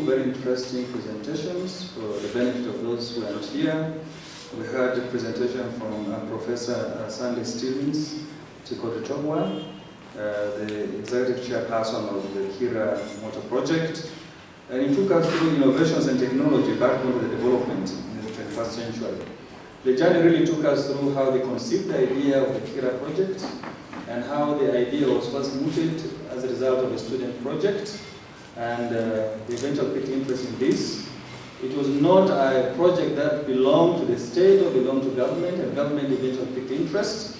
two very interesting presentations for the benefit of those who are not here. We heard a presentation from Professor Sandy Stevens Tikoto-Chogwa, the executive chairperson of the Kira Motor Project. And he took us through innovations and technology backbone to the development in the 21st century. The journey really took us through how they conceived the idea of the Kira project and how the idea was first mooted as a result of a student project. And they eventually picked interest in this. It was not a project that belonged to the state or belonged to government, and government eventually picked interest.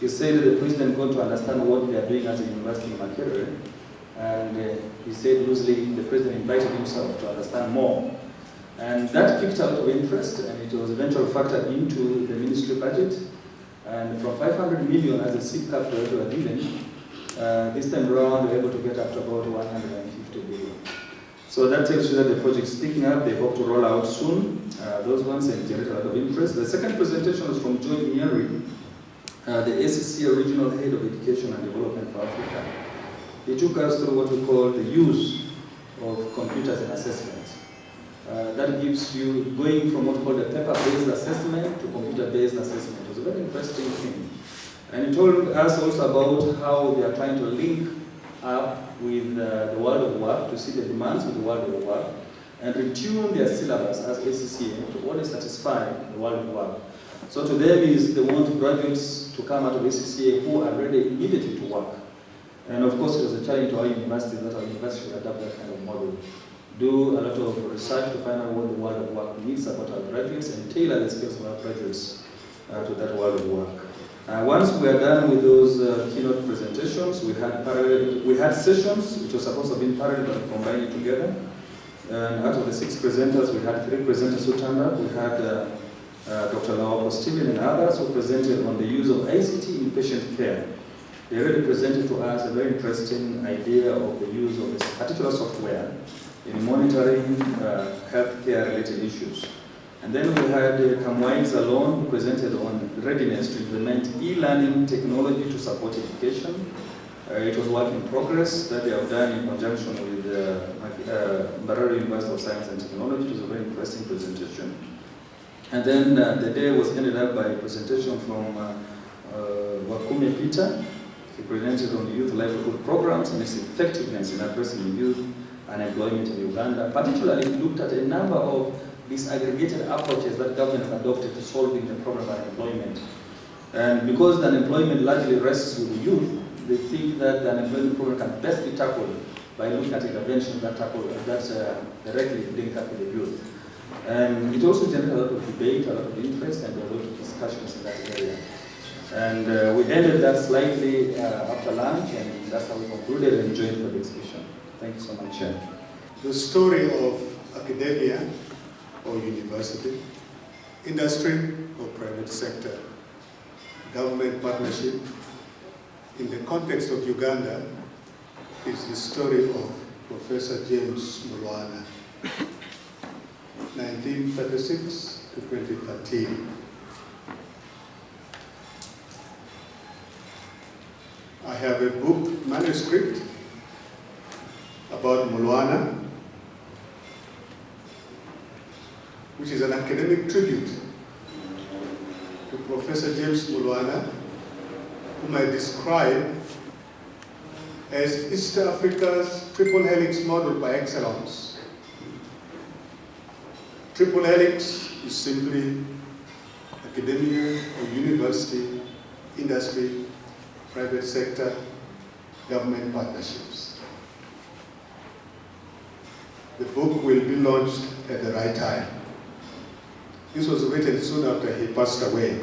He said that the president got to understand what they are doing as a university in Makerere. And he said loosely, the president invited himself to understand more. And that piqued a lot of interest, and it was eventually factored into the ministry budget. And from 500 million as a seed capital that were given, this time around we were able to get up to about 150 billion. So that tells you that the project is picking up. They hope to roll out soon. Those ones and generate a lot of interest. The second presentation was from Joy Nyeri, the ACC Regional Head of Education and Development for Africa. He took us through what we call the use of computers in assessment. That gives you going from what we call the paper-based assessment to computer-based assessment. It was a very interesting thing. And he told us also about how they are trying to link up with the world of work to see the demands of the world of work and retune their syllabus as ACCA to only satisfy the world of work. So to them is they want graduates to come out of ACCA who are ready immediately to work. And of course, it was a challenge to our universities that our university should adopt that kind of model. Do a lot of research to find out what the world of work needs about our graduates and tailor the skills of our graduates to that world of work. Once we are done with those keynote presentations, we had sessions which were supposed to have been parallel but combined together. And out of the 6 presenters, we had 3 presenters who turned up. We had Dr. Lawako Stephen and others who presented on the use of ICT in patient care. They really presented to us a very interesting idea of the use of this particular software in monitoring healthcare-related issues. And then we had Kamwai Zalon, who presented on readiness to implement e-learning technology to support education. It was work in progress that they have done in conjunction with Mbarara University of Science and Technology. It was a very interesting presentation. And then the day was ended up by a presentation from Wakume Peter. He presented on the youth livelihood programs and its effectiveness in addressing youth unemployment in Uganda. Particularly, he looked at a number of disaggregated approaches that government has adopted to solving the problem of unemployment. And because the unemployment largely rests with the youth, they think that the unemployment problem can best be tackled by looking at interventions that directly link up with the youth. And it also generated a lot of debate, a lot of interest, and a lot of discussions in that area. And we ended that slightly after lunch, and that's how we concluded and joined for the exhibition. Thank you so much. The story of academia or university, industry or private sector, government partnership, in the context of Uganda, is the story of Professor James Mulwana, 1936 to 2013. I have a book manuscript about Mulwana, which is an academic tribute to Professor James Mulwana, whom I describe as East Africa's triple helix model by excellence. Triple helix is simply academia or university, industry, private sector, government partnerships. The book will be launched at the right time. This was written soon after he passed away.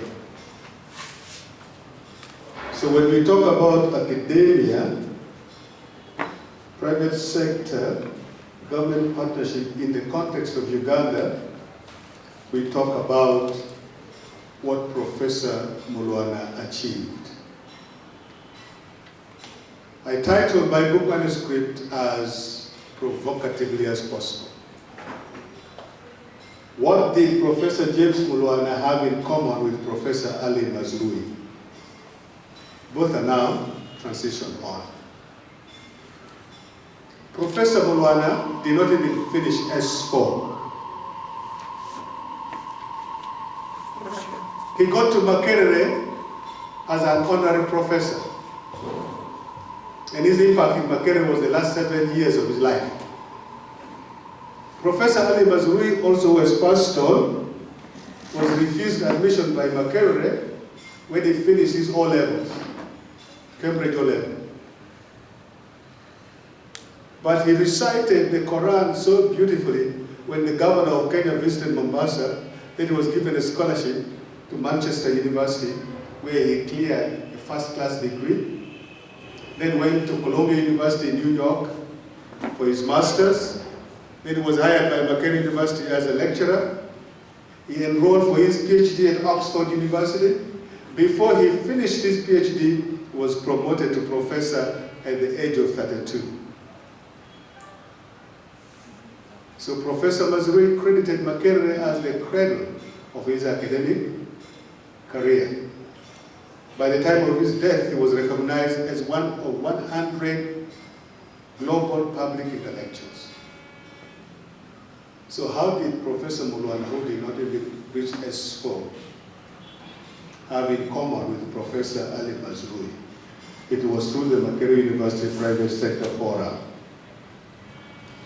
So when we talk about academia, private sector, government partnership in the context of Uganda, we talk about what Professor Mulwana achieved. I titled my book manuscript as provocatively as possible. What did Professor James Mulwana have in common with Professor Ali Mazrui? Both are now transitioned on. Professor Mulwana did not even finish S4. He got to Makerere as an honorary professor. And his impact in Makerere was the last 7 years of his life. Professor Ali Mazrui, also was passed on, was refused admission by Makerere when he finished his O-levels, Cambridge O-level. But he recited the Quran so beautifully when the governor of Kenya visited Mombasa that he was given a scholarship to Manchester University, where he cleared a first-class degree. Then went to Columbia University in New York for his master's. Then he was hired by Makerere University as a lecturer. He enrolled for his PhD at Oxford University. Before he finished his PhD, he was promoted to professor at the age of 32. So Professor Mazrui credited Makerere as the cradle of his academic career. By the time of his death, he was recognized as one of 100 global public intellectuals. So how did Professor Mulwana, who did not even reach S4, have in common with Professor Ali Mazrui? It was through the Makerere University Private Sector Forum.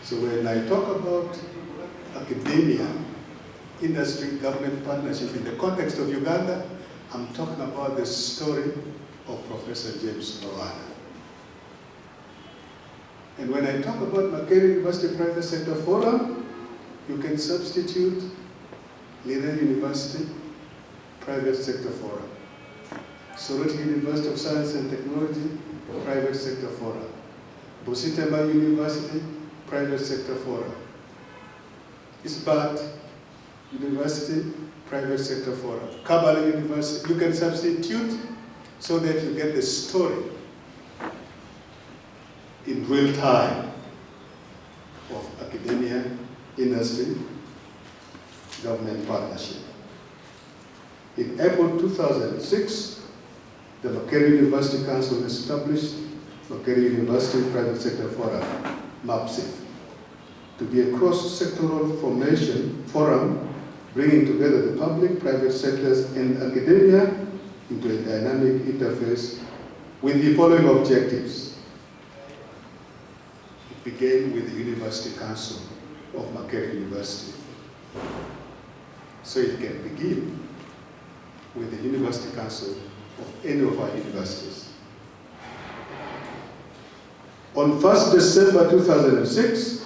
So when I talk about academia, industry, government partnership in the context of Uganda, I'm talking about the story of Professor James Mulwana. And when I talk about Makerere University Private Sector Forum, you can substitute Lira University Private Sector Forum, Soroti University of Science and Technology Private Sector Forum, Busitema University Private Sector Forum, Isbat University Private Sector Forum, Kabbalah University. You can substitute so that you get the story in real time of academia, industry, government partnership. In April 2006, the Makerere University Council established Makerere University Private Sector Forum, MAPSIF, to be a cross-sectoral forum bringing together the public, private sectors, and academia into a dynamic interface with the following objectives. It began with the University Council of Makerere University. So it can begin with the University Council of any of our universities. On 1st December 2006,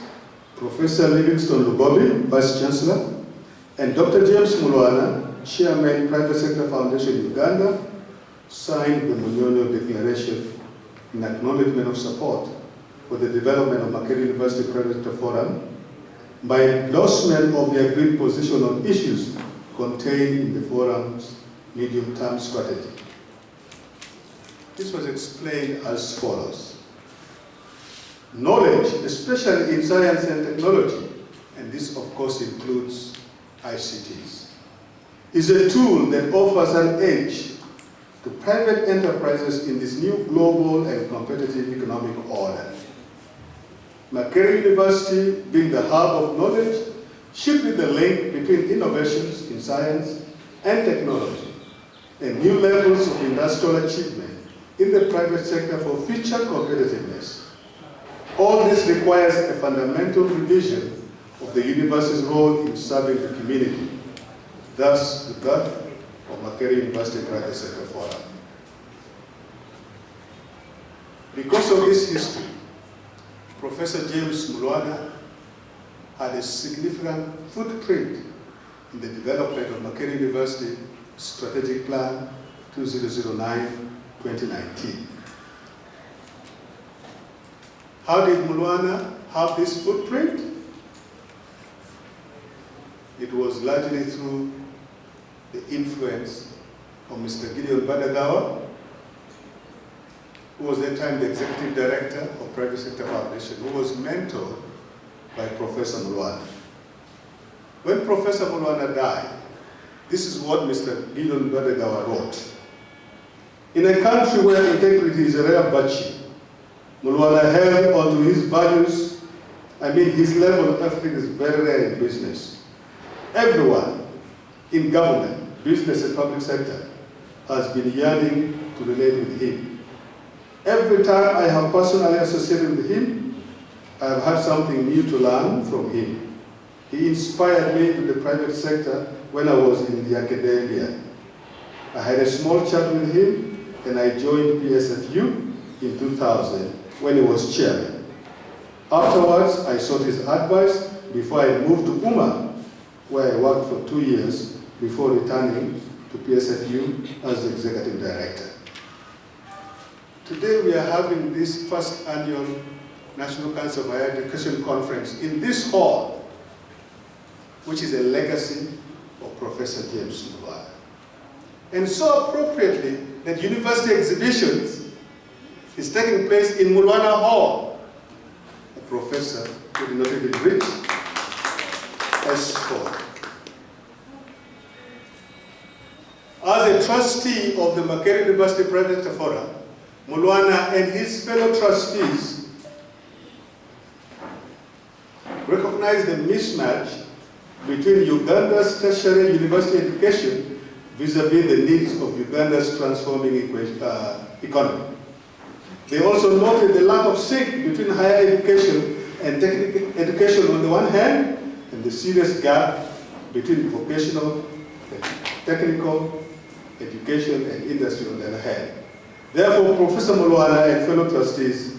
Professor Livingstone Lugobi, Vice Chancellor, and Dr. James Mulwana, Chairman, Private Sector Foundation Uganda, signed the Munyonyo Declaration in acknowledgement of support for the development of Makerere University Private Sector Forum by endorsement of the agreed position on issues contained in the forum's medium-term strategy. This was explained as follows. Knowledge, especially in science and technology, and this of course includes ICTs, is a tool that offers an edge to private enterprises in this new global and competitive economic order. Makerere University, being the hub of knowledge, should be the link between innovations in science and technology and new levels of industrial achievement in the private sector for future competitiveness. All this requires a fundamental revision of the university's role in serving the community, thus the birth of Makerere University Private Sector Forum. Because of this history, Professor James Mulwana had a significant footprint in the development of Makerere University Strategic Plan 2009-2019. How did Mulwana have this footprint? It was largely through the influence of Mr. Gideon Badagawa, who was at that time the Executive Director of Private Sector Foundation, who was mentored by Professor Mulwana. When Professor Mulwana died, this is what Mr. Gideon Badagawa wrote. In a country where integrity is a rare virtue, Mulwana held onto his values I mean, his level of ethics is very rare in business. Everyone in government, business and public sector has been yearning to relate with him. Every time I have personally associated with him, I have had something new to learn from him. He inspired me to the private sector when I was in the academia. I had a small chat with him and I joined PSFU in 2000 when he was chairman. Afterwards, I sought his advice before I moved to UMA, where I worked for 2 years before returning to PSFU as the executive director. Today we are having this first annual National Council of Higher Education Conference in this hall, which is a legacy of Professor James Mulwana. And so appropriately that university exhibitions is taking place in Mulwana Hall. A professor who did not even reach S4. As a trustee of the Makerere University Private Sector Forum, Mulwana and his fellow trustees recognize the mismatch between Uganda's tertiary university education vis-à-vis the needs of Uganda's transforming economy. They also noted the lack of sync between higher education and technical education on the one hand, and the serious gap between vocational and technical education and industry on the other hand. Therefore, Professor Mulwana and fellow trustees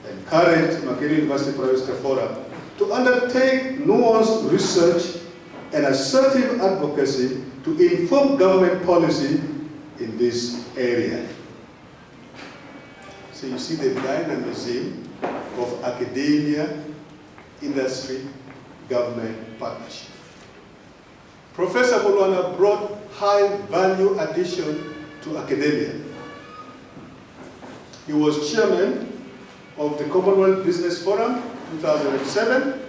encouraged Makerere University Private Sector Forum to undertake nuanced research and assertive advocacy to inform government policy in this area. So you see the dynamism of academia, industry, government partnership. Professor Mulwana brought high value addition to academia. He was chairman of the Commonwealth Business Forum 2007,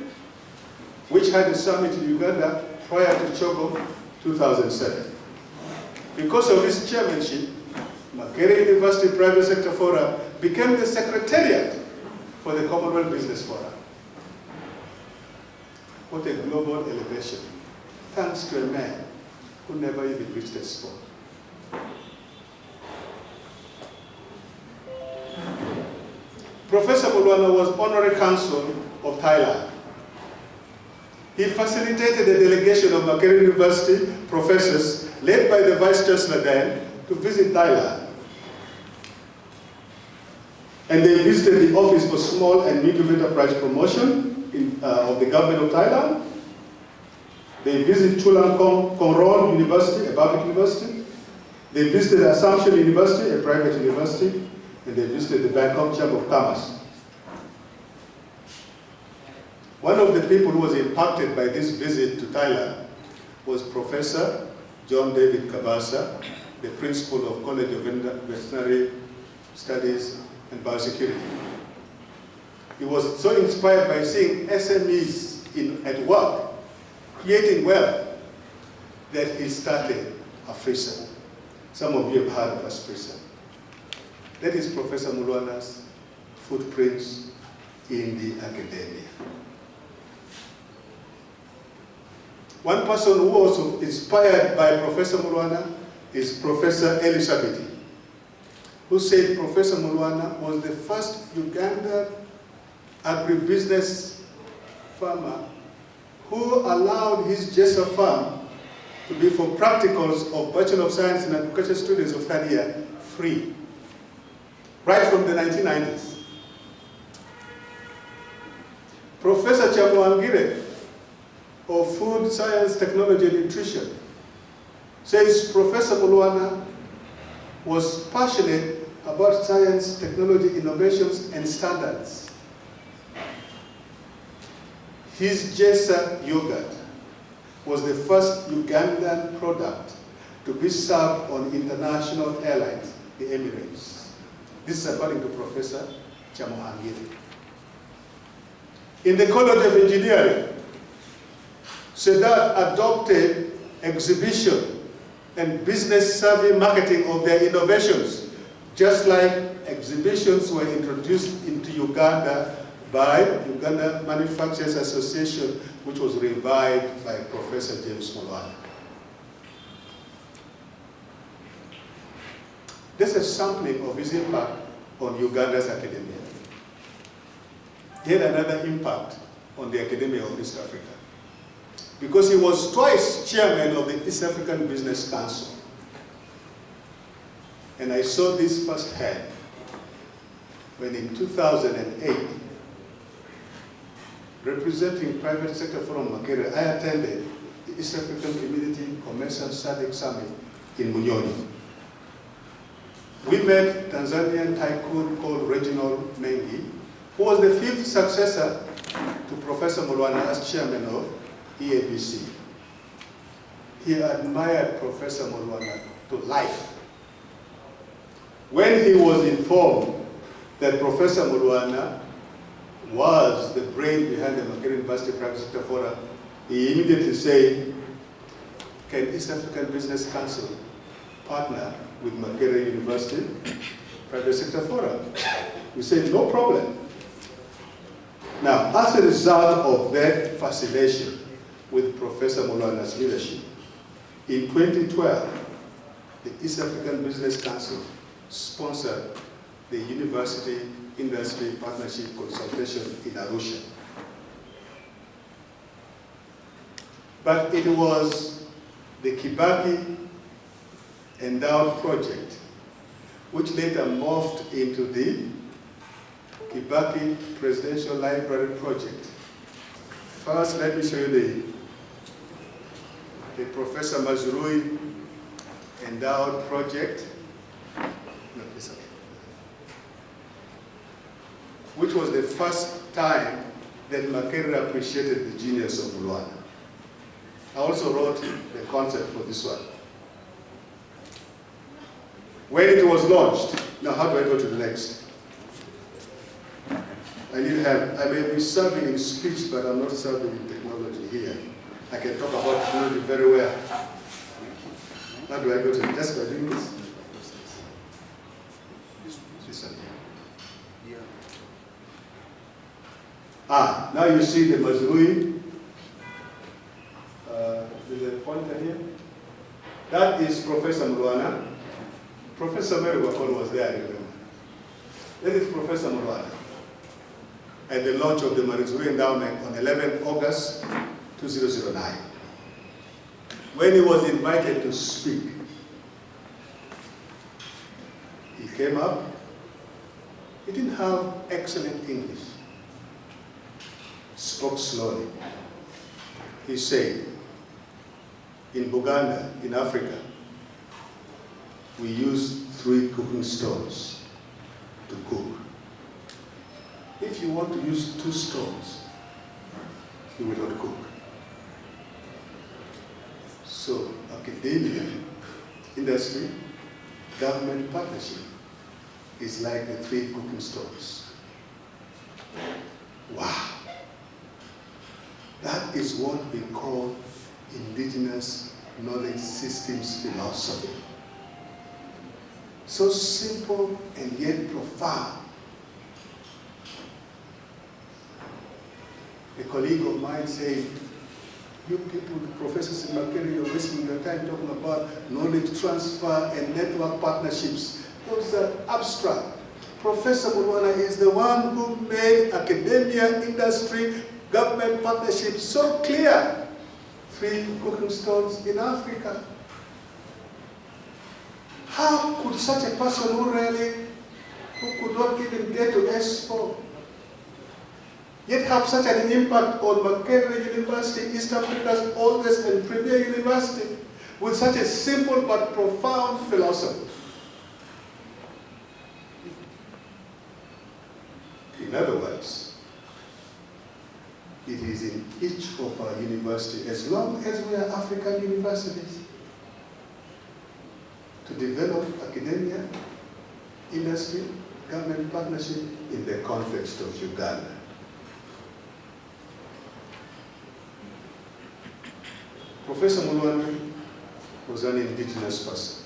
which had a summit in Uganda prior to Chogo 2007. Because of his chairmanship, Makerere University Private Sector Forum became the secretariat for the Commonwealth Business Forum. What a global elevation, thanks to a man who never even reached S4. Professor Mulwana was honorary consul of Thailand. He facilitated a delegation of Makerere University professors led by the Vice Chancellor then to visit Thailand. And they visited the Office for Small and Medium Enterprise Promotion of the government of Thailand. They visited Chulalongkorn University, a public university. They visited Assumption University, a private university. And they visited the Bangkok Chamber of Commerce. One of the people who was impacted by this visit to Thailand was Professor John David Kabasa, the principal of College of Veterinary Studies and Biosecurity. He was so inspired by seeing SMEs at work, creating wealth, that he started AFRISA. Some of you have heard of AFRISA. That is Professor Mulwana's footprints in the academia. One person who was inspired by Professor Mulwana is Professor Elisabeth, who said Professor Mulwana was the first Ugandan agribusiness farmer who allowed his Jessa farm to be for practicals of Bachelor of Science in Agriculture students of third year free, right from the 1990s. Professor Chamwangire of Food Science, Technology and Nutrition says Professor Mulwana was passionate about science, technology, innovations, and standards. His Jessa yogurt was the first Ugandan product to be served on international airlines, the Emirates. This is according to Professor Chamwangire. In the College of Engineering, SEDAT adopted exhibition and business survey marketing of their innovations, just like exhibitions were introduced into Uganda by Uganda Manufacturers Association, which was revived by Professor James Mulwana. This is sampling of his impact on Uganda's academia. He had another impact on the academia of East Africa, because he was twice chairman of the East African Business Council. And I saw this firsthand when in 2008, representing Private Sector Forum Makerere, I attended the East African Community Commercial SADC Summit in Munyoni. We met Tanzanian tycoon called Reginald Mengi, who was the 5th successor to Professor Mulwana as chairman of EABC. He admired Professor Mulwana to life. When he was informed that Professor Mulwana was the brain behind the Makerere University Private Sector Forum, he immediately said, can East African Business Council partner with Makerere University Private Sector Forum? We said, no problem. Now, as a result of that fascination with Professor Mulwana's leadership, in 2012, the East African Business Council sponsored the University Industry Partnership Consultation in Arusha. But it was the Kibaki Endowed Project, which later morphed into the Kibaki Presidential Library Project. First, let me show you the Professor Mazurui Endowed Project, which was the first time that Makerere appreciated the genius of Mulwana. I also wrote the concept for this one. When it was launched, now how do I go to the next? I need help. I may be serving in speech, but I'm not serving in technology here. I can talk about technology very well. How do I go to just by doing this? This one here. Ah, now you see the Mazrui. There's a pointer here. That is Professor Mulwana. Professor Mary Wakon was there, I remember. That is Professor Mulwana at the launch of the Mazrui Endowment on 11 August 2009. When he was invited to speak, he came up. He didn't have excellent English. Spoke slowly. He said, in Buganda, in Africa, we use 3 cooking stoves to cook. If you want to use 2 stoves, you will not cook. So, academia, industry, government partnership is like the 3 cooking stoves. Wow. That is what we call indigenous knowledge systems philosophy. So simple and yet profound. A colleague of mine said, you people, professors in Makerere, you're wasting your time talking about knowledge transfer and network partnerships. Those are abstract. Professor Mulwana is the one who made academia, industry, government partnerships so clear. 3 cooking stoves in Africa. How could such a person who could not even get to S4, yet have such an impact on Makerere University, East Africa's oldest and premier university, with such a simple but profound philosophy? In other words, it is in each of our universities, as long as we are African universities, to develop academia, industry, government partnership in the context of Uganda. Professor Mulwana was an indigenous person.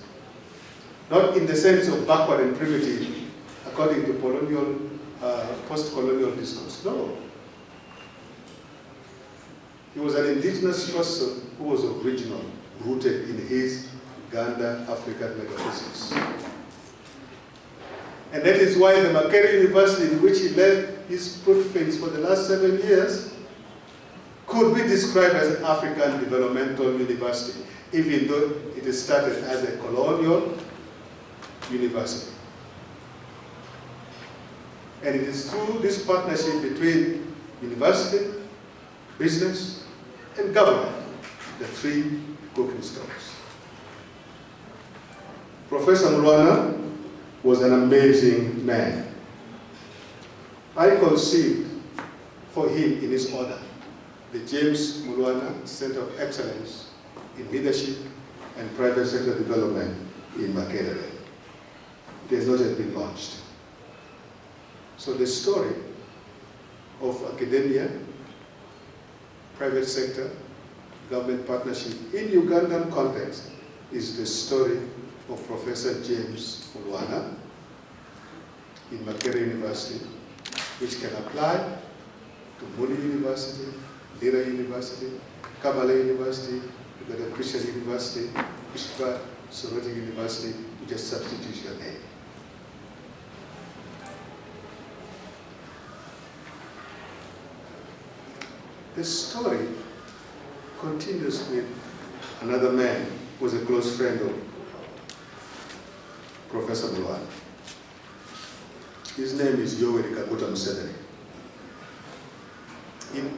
Not in the sense of backward and primitive, according to colonial post-colonial discourse. No. He was an indigenous person who was original, rooted in his Uganda African metaphysics. And that is why the Makerere University, in which he left his footprints for the last 7 years, could be described as an African developmental university, even though it started as a colonial university. And it is through this partnership between university, business, and government, the three cooking stoves. Professor Mulwana was an amazing man. I conceived for him in his honor the James Mulwana Center of Excellence in Leadership and Private Sector Development in Makerere. It has not yet been launched. So the story of academia, private sector, government partnership in Ugandan context is the story of Professor James Mulwana in Makerere University, which can apply to Muni University, Lira University, Kabale University, Uganda Christian University, Ishba Soroti University, you just substitute your name. The story continues with another man who was a close friend of Professor Mulwana. His name is Yoweri Kaguta Museveni. In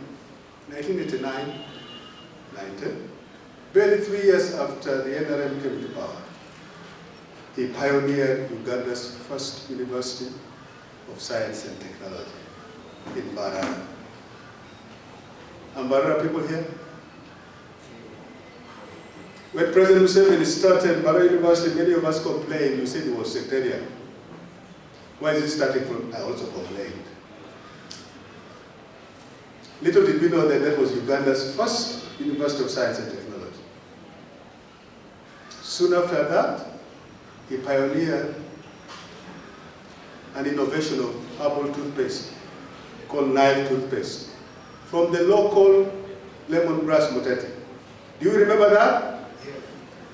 1989, 90, barely 3 years after the NRM came to power, he pioneered Uganda's first University of Science and Technology in Mbarara. And Mbarara people here? When President Museveni started Mbarara University, many of us complained. You said it was sectarian. Why is it starting from? I also complained. Little did we know that that was Uganda's first University of Science and Technology. Soon after that, he pioneered an innovation of herbal toothpaste called Nile toothpaste from the local lemongrass mutete. Do you remember that? Yeah.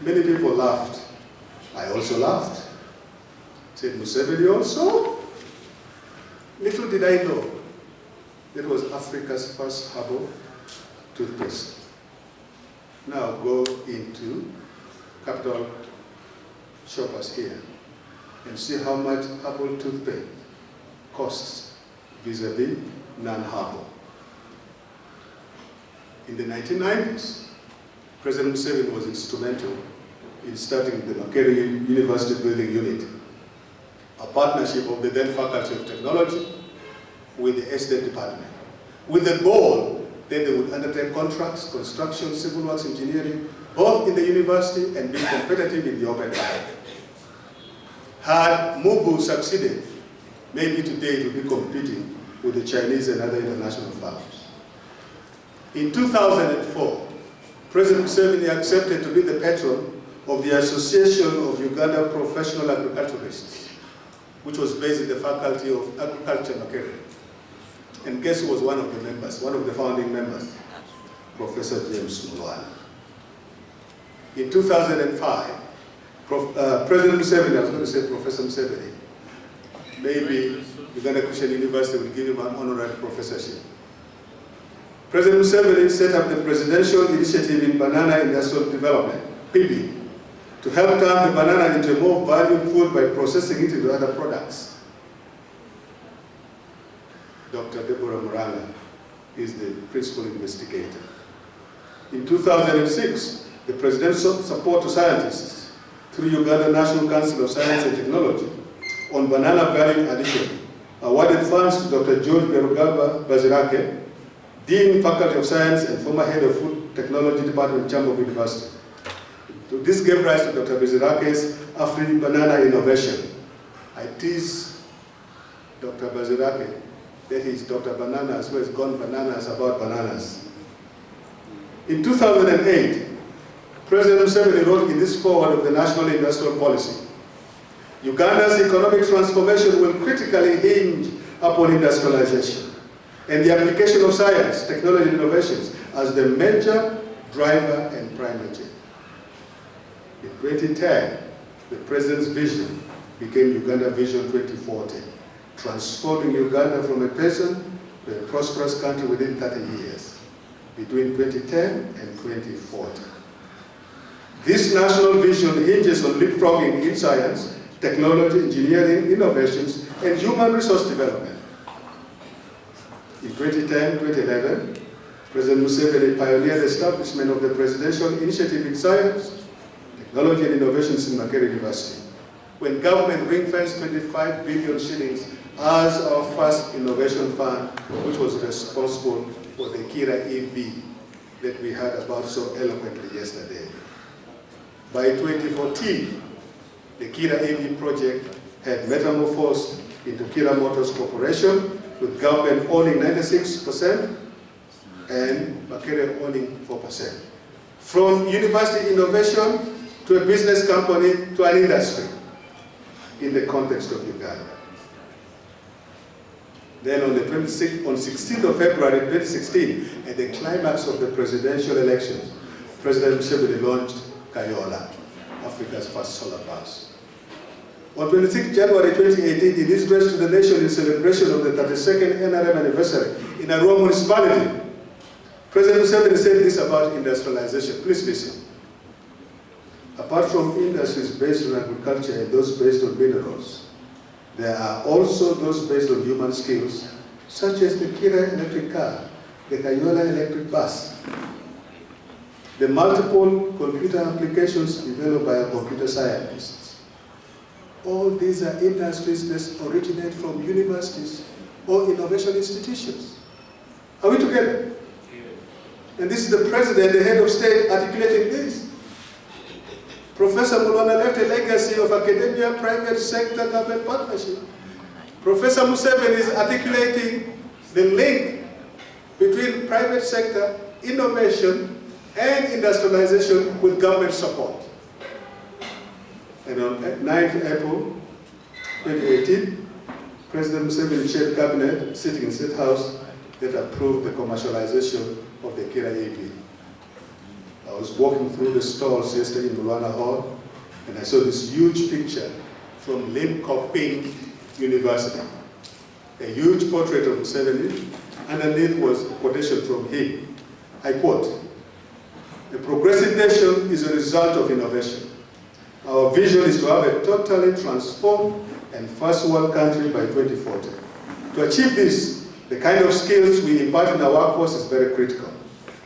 Many people laughed. I also laughed. Said Museveni also? Little did I know that was Africa's first herbal toothpaste. Now go into capital shoppers here and see how much herbal toothpaste costs vis-a-vis non-herbal. In the 1990s, President Museveni was instrumental in starting the Makerere University Building Unit, a partnership of the then Faculty of Technology with the Estate Department, with the goal that they would undertake contracts, construction, civil works, engineering, both in the university and be competitive in the open market. Had Mubu succeeded, maybe today it would be competing with the Chinese and other international firms. In 2004, President Museveni accepted to be the patron of the Association of Uganda Professional Agriculturists, which was based in the Faculty of Agriculture, Makerere. And guess who was one of the members, one of the founding members? Professor James Mulwana. In 2005, President Museveni, I was going to say Professor Museveni, maybe Uganda Christian University will give him an honorary professorship. President Museveni set up the Presidential Initiative in Banana Industrial Development, PIBI, to help turn the banana into a more valued food by processing it into other products. Dr. Deborah Muranga is the principal investigator. In 2006, the Presidential Support to Scientists through Uganda National Council of Science and Technology on banana value addition awarded funds to Dr. George Berugaba Bazirake, Dean, Faculty of Science and former head of Food Technology Department, Chambok University. This gave rise to Dr. Bazirake's African Banana Innovation. I tease Dr. Bazirake that he's Dr. Bananas, who has gone bananas about bananas. In 2008, President Museveni wrote in this foreword of the National Industrial Policy, Uganda's economic transformation will critically hinge upon industrialization and the application of science, technology, and innovations as the major driver and primary change. In 2010, the President's vision became Uganda Vision 2040, transforming Uganda from a peasant to a prosperous country within 30 years, between 2010 and 2040. This national vision hinges on leapfrogging in science, technology, engineering, innovations, and human resource development. In 2010-2011, President Museveni pioneered the establishment of the Presidential Initiative in Science, Technology and Innovations in Makerere University, when government ring-fenced 25 billion shillings as our first innovation fund, which was responsible for the Kira EV that we heard about so eloquently yesterday. By 2014, the Kira EV project had metamorphosed into Kira Motors Corporation, with government owning 96% and Makerere owning 4%. From university innovation to a business company to an industry in the context of Uganda. Then on 16th of February 2016, at the climax of the presidential elections, President Museveni launched Kayola, Africa's first solar bus. On 26 January 2018, in his address to the nation in celebration of the 32nd NRM anniversary in Arua municipality, President Museveni said this about industrialization. Please listen. Apart from industries based on agriculture and those based on minerals, there are also those based on human skills, such as the Kira electric car, the Kayola electric bus, the multiple computer applications developed by our computer scientists. All these are industries that originate from universities or innovation institutions. Are we together? And this is the president, the head of state, articulating this. Professor Mulwana left a legacy of academia, private sector, government partnership. Professor Museveni is articulating the link between private sector, innovation, and industrialization with government support. And on 9th April 2018, President Museveni chaired cabinet sitting in State House that approved the commercialization of the Kira EV. I was walking through the stalls yesterday in Mulwana Hall, and I saw this huge picture from Limpopo University. A huge portrait of Museveni. Underneath was a quotation from him. I quote, "A progressive nation is a result of innovation. Our vision is to have a totally transformed and first world country by 2040. To achieve this, the kind of skills we impart in our workforce is very critical.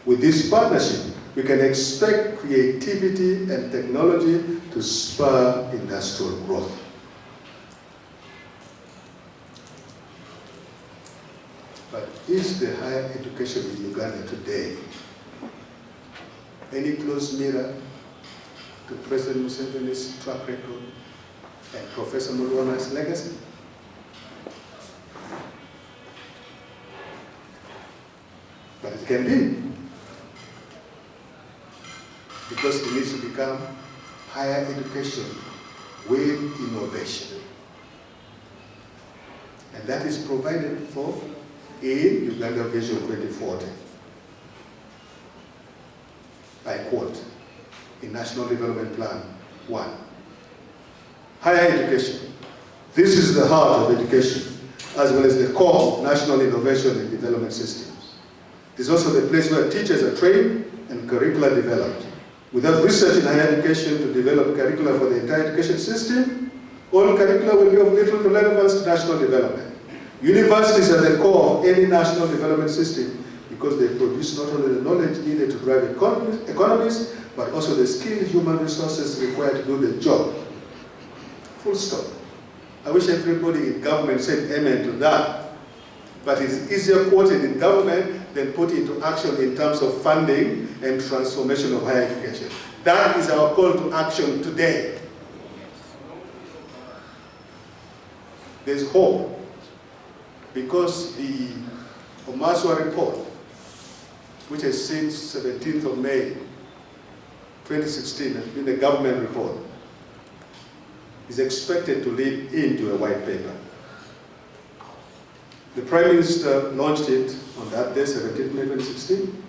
With this partnership, we can expect creativity and technology to spur industrial growth." But is the higher education in Uganda today any close mirror to President Museveni's track record and Professor Mulwana's legacy? But it can be, because it needs to become higher education with innovation. And that is provided for in Uganda Vision 2040. I quote, in National Development Plan 1. Higher education. This is the heart of education, as well as the core of national innovation and development systems. It is also the place where teachers are trained and curricula developed. Without research in higher education to develop curricula for the entire education system, all curricula will be of little relevance to national development. Universities are the core of any national development system because they produce not only the knowledge needed to drive economies, but also the skilled human resources required to do the job. Full stop. I wish everybody in government said amen to that. But it's easier quoted in government than put into action in terms of funding and transformation of higher education. That is our call to action today. There's hope, because the Omaswa report, which has since 17th of May 2016 has been a government report, is expected to lead into a white paper. The Prime Minister launched it on that day, 17th May 2016.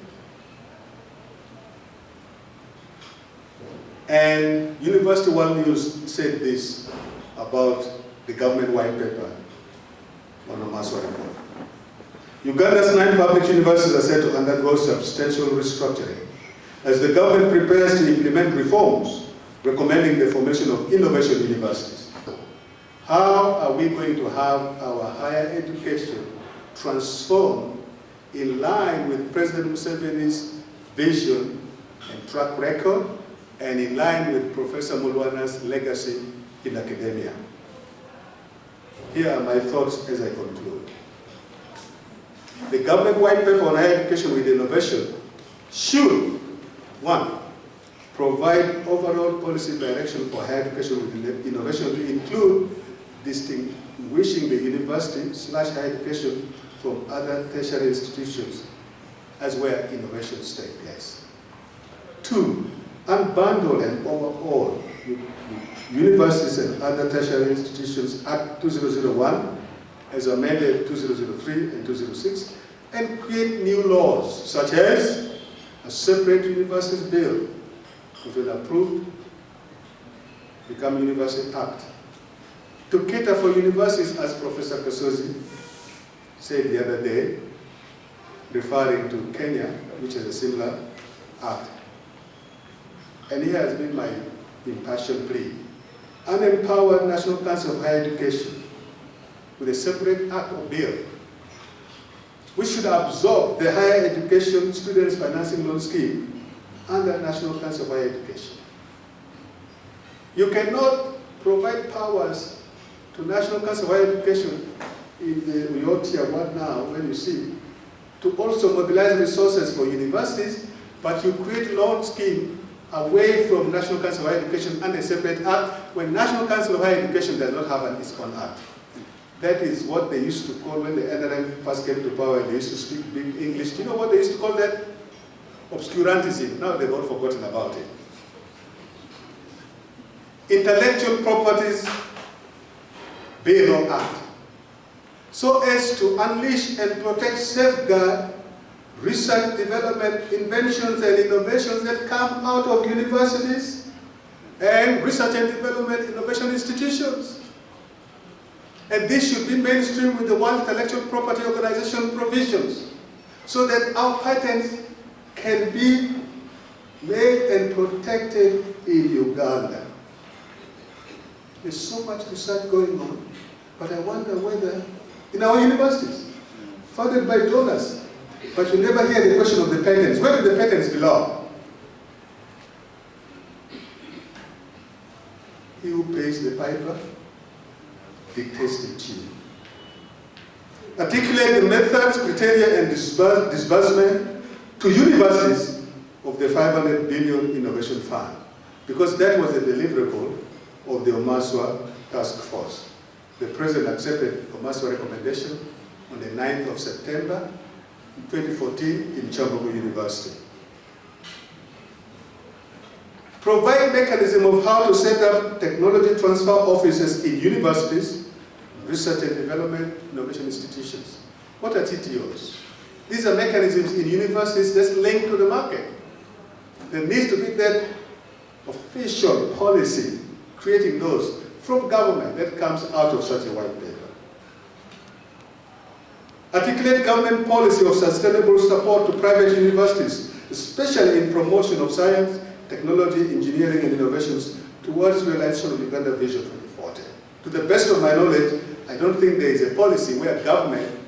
And University World News said this about the government white paper on the Maswa report. Uganda's 9 public universities are set to undergo substantial restructuring as the government prepares to implement reforms recommending the formation of innovation universities. How are we going to have our higher education transformed in line with President Museveni's vision and track record, and in line with Professor Mulwana's legacy in academia? Here are my thoughts as I conclude. The government white paper on higher education with innovation should, 1, provide overall policy direction for higher education with innovation to include distinguishing the university/higher education from other tertiary institutions as where innovations take place. 2, unbundle and overhaul Universities and Other Tertiary Institutions Act 2001 as amended 2003 and 2006, and create new laws such as a separate universities bill, which will approved, become University Act, to cater for universities, as Professor Kasozi said the other day, referring to Kenya, which has a similar act. And here has been my impassioned plea. An empowered National Council of Higher Education with a separate act or bill, which should absorb the Higher Education Students Financing Loan Scheme under National Council of Higher Education. You cannot provide powers to National Council of Higher Education in the Tier 1 now, when you see, to also mobilize resources for universities, but you create loan scheme away from National Council of Higher Education and a separate act, when National Council of Higher Education does not have its own act. That is what they used to call, when the NRM first came to power, they used to speak big English. Do you know what they used to call that? Obscurantism. Now they've all forgotten about it. Intellectual Properties Bill or Act, so as to unleash and protect, safeguard research, development, inventions and innovations that come out of universities and research and development innovation institutions. And this should be mainstream with the World Intellectual Property Organization provisions, so that our patents can be made and protected in Uganda. There's so much research going on, but I wonder whether in our universities, funded by donors, but you never hear the question of the patents. Where do the patents belong? He who pays the piper dictates the tune. Articulate the methods, criteria, and disbursement to universities of the 500 billion innovation fund, because that was a deliverable of the Omaswa task force. The President accepted Omaswa recommendation on the 9th of September 2014 in Chambogo University. Provide mechanism of how to set up technology transfer offices in universities, research and development, innovation institutions. What are TTOs? These are mechanisms in universities that's linked to the market. There needs to be that official policy creating those from government that comes out of such a white paper. Articulate government policy of sustainable support to private universities, especially in promotion of science, technology, engineering, and innovations towards realization of Uganda Vision 2040. To the best of my knowledge, I don't think there is a policy where government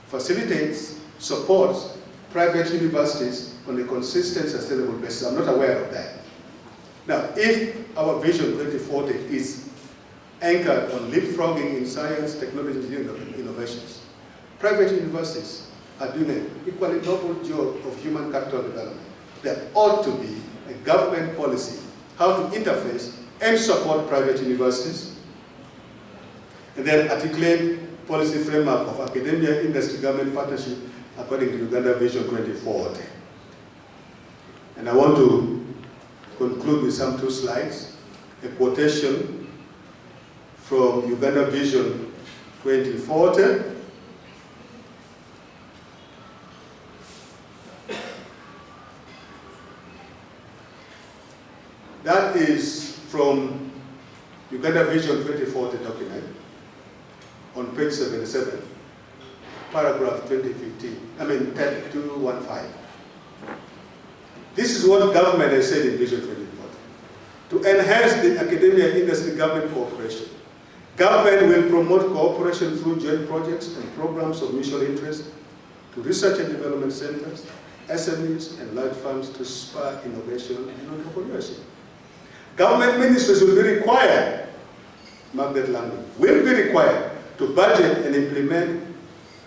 facilitates, supports private universities on a consistent, sustainable basis. I'm not aware of that. Now, if our Vision 2040 is anchored on leapfrogging in science, technology, and innovations, private universities are doing an equally noble job of human capital development. There ought to be a government policy how to interface and support private universities, and then articulate policy framework of academia, industry, government partnership according to Uganda Vision 2040. And I want to conclude with some 2 slides, a quotation from Uganda Vision 2040, Better Vision 2040 document on page 77, paragraph 10.215. This is what government has said in Vision 2040. To enhance the academia industry government cooperation, government will promote cooperation through joint projects and programs of mutual interest to research and development centers, SMEs, and large firms to spur innovation and entrepreneurship. Government ministries will be required, mark that language, will be required to budget and implement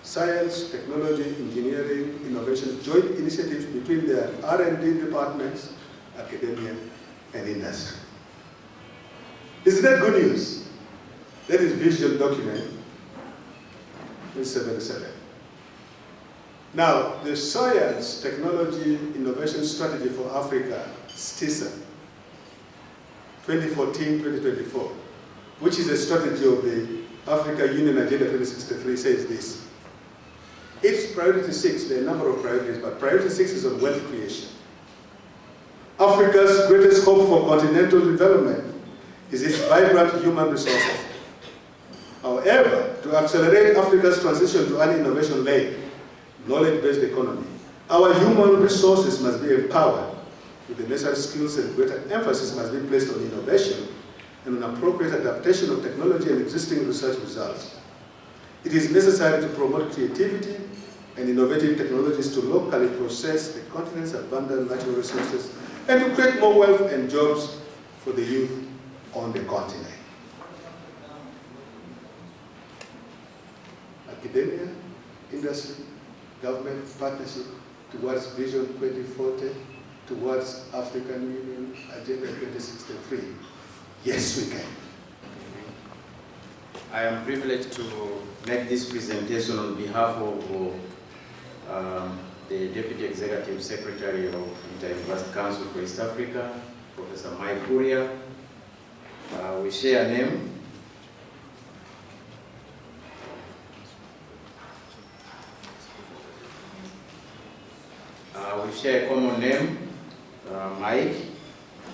science, technology, engineering, innovation, joint initiatives between their R&D departments, academia, and industry. Isn't that good news? That is vision document 77. Now, the Science, Technology, Innovation Strategy for Africa, STISA, 2014-2024, which is a strategy of the Africa Union Agenda 2063, says this. Its priority 6, there are a number of priorities, but priority 6 is on wealth creation. Africa's greatest hope for continental development is its vibrant human resources. However, to accelerate Africa's transition to an innovation-led, knowledge-based economy, our human resources must be empowered with the necessary skills, and greater emphasis must be placed on innovation and on appropriate adaptation of technology and existing research results. It is necessary to promote creativity and innovative technologies to locally process the continent's abundant natural resources and to create more wealth and jobs for the youth on the continent. Academia, industry, government partnership towards Vision 2040, towards African Union Agenda 2063. Yes, we can. I am privileged to make this presentation on behalf of the Deputy Executive Secretary of Inter-University Council for East Africa, Professor Mike Kuria. We share a name. We share a common name, Mike,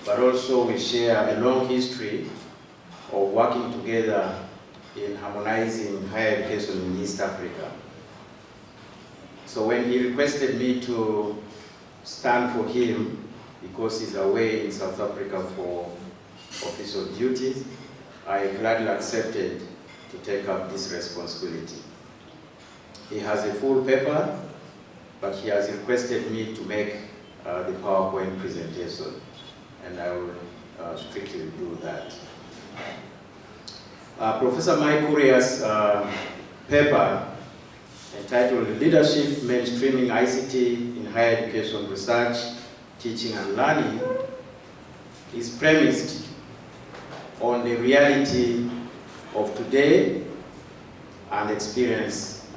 but also we share a long history of working together in harmonizing higher education in East Africa. So when he requested me to stand for him, because he's away in South Africa for official duties, I gladly accepted to take up this responsibility. He has a full paper, but he has requested me to make the PowerPoint presentation, and I will strictly do that. Professor Mike Kuria's paper entitled Leadership Mainstreaming ICT in Higher Education Research, Teaching and Learning is premised on the reality of today and experience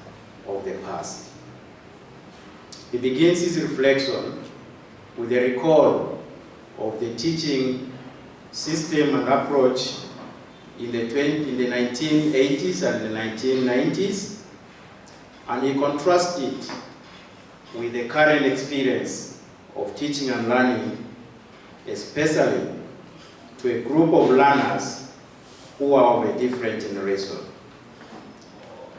of the past. He begins his reflection with a recall of the teaching system and approach in the 1980s and the 1990s, and he contrasts it with the current experience of teaching and learning, especially to a group of learners who are of a different generation.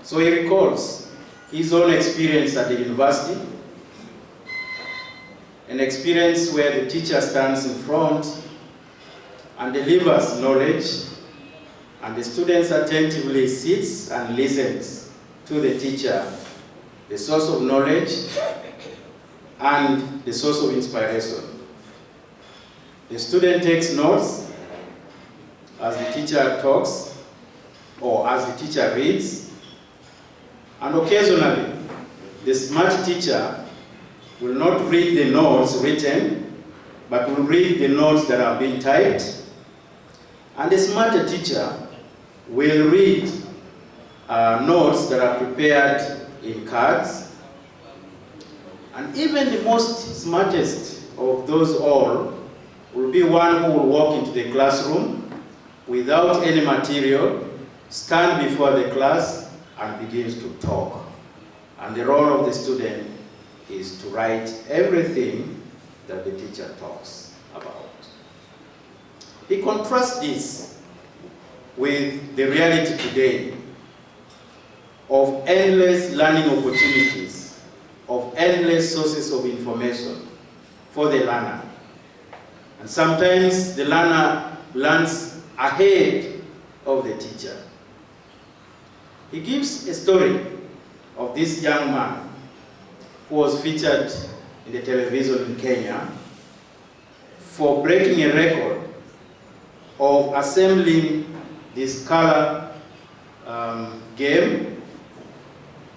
So he recalls his own experience at the university, an experience where the teacher stands in front and delivers knowledge, and the students attentively sits and listens to the teacher, the source of knowledge and the source of inspiration. The student takes notes as the teacher talks or as the teacher reads, and occasionally the smart teacher will not read the notes written, but will read the notes that have been typed, and the smarter teacher will read notes that are prepared in cards, and even the most smartest of those all will be one who will walk into the classroom without any material, stand before the class, and begins to talk. And the role of the student is to write everything that the teacher talks about. He contrasts this with the reality today of endless learning opportunities, of endless sources of information for the learner. And sometimes the learner learns ahead of the teacher. He gives a story of this young man who was featured in the television in Kenya for breaking a record of assembling this color game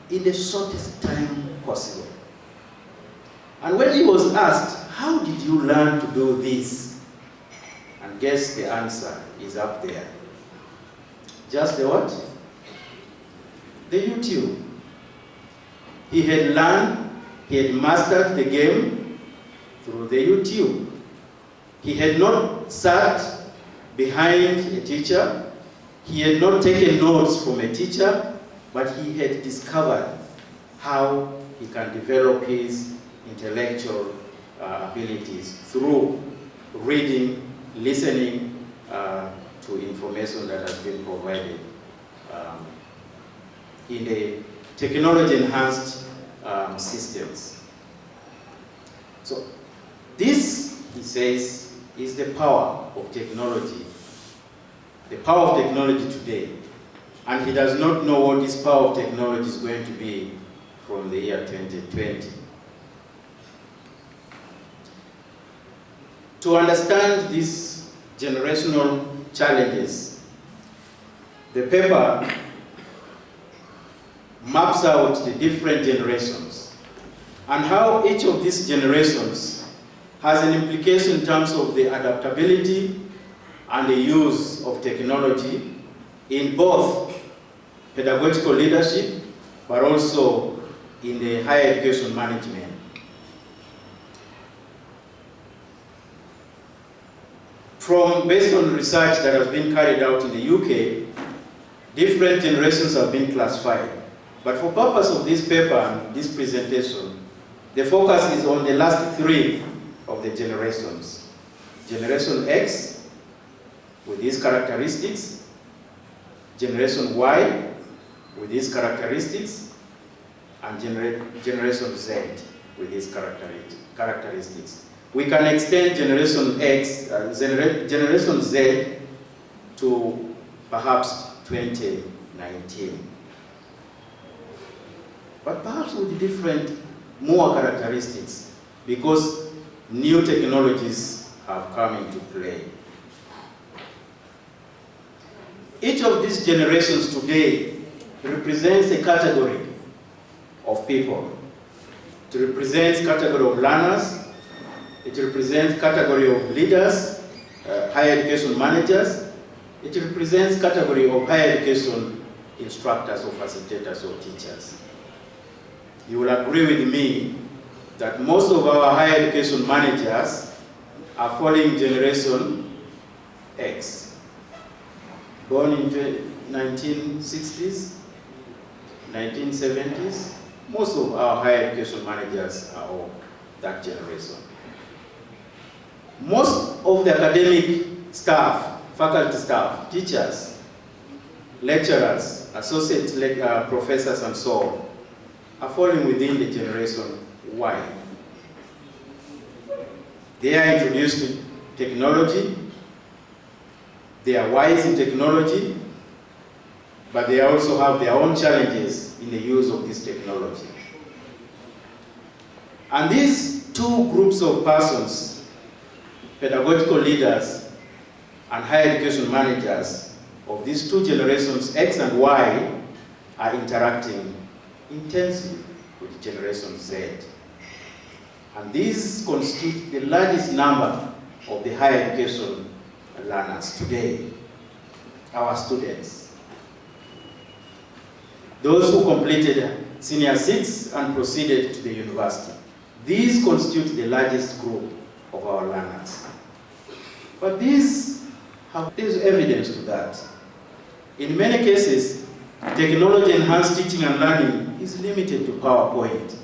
in the shortest time possible. And when he was asked, how did you learn to do this? And guess the answer is up there. Just the what? The YouTube. He had learned, he had mastered the game through the YouTube. He had not sat behind a teacher. He had not taken notes from a teacher, but he had discovered how he can develop his intellectual abilities through reading, listening to information that has been provided in the technology-enhanced systems. So this, he says, is the power of technology, the power of technology today. And he does not know what this power of technology is going to be from the year 2020. To understand these generational challenges, the paper maps out the different generations and how each of these generations has an implication in terms of the adaptability and the use of technology in both pedagogical leadership, but also in the higher education management. Based on research that has been carried out in the UK, different generations have been classified. But for purpose of this paper and this presentation, the focus is on the last three of the generations. Generation X, with these characteristics, Generation Y, with these characteristics, and Generation Z, with these characteristics. We can extend Generation X, Generation Z, to perhaps 2019. But perhaps with different, more characteristics, because new technologies have come into play. Each of these generations today represents a category of people. It represents category of learners, it represents category of leaders, higher education managers, it represents category of higher education instructors or facilitators or teachers. You will agree with me that most of our higher education managers are falling Generation X, born in the 1960s, 1970s. Most of our higher education managers are of that generation. Most of the academic staff, faculty staff, teachers, lecturers, associate professors, and so on, are falling within the Generation Y. They are introduced to technology, they are wise in technology, but they also have their own challenges in the use of this technology. And these two groups of persons, pedagogical leaders and higher education managers of these two generations, X and Y, are interacting intensely with Generation Z. And these constitute the largest number of the higher education learners today, our students. Those who completed Senior 6 and proceeded to the university. These constitute the largest group of our learners. But there's evidence to that. In many cases, technology-enhanced teaching and learning is limited to PowerPoint.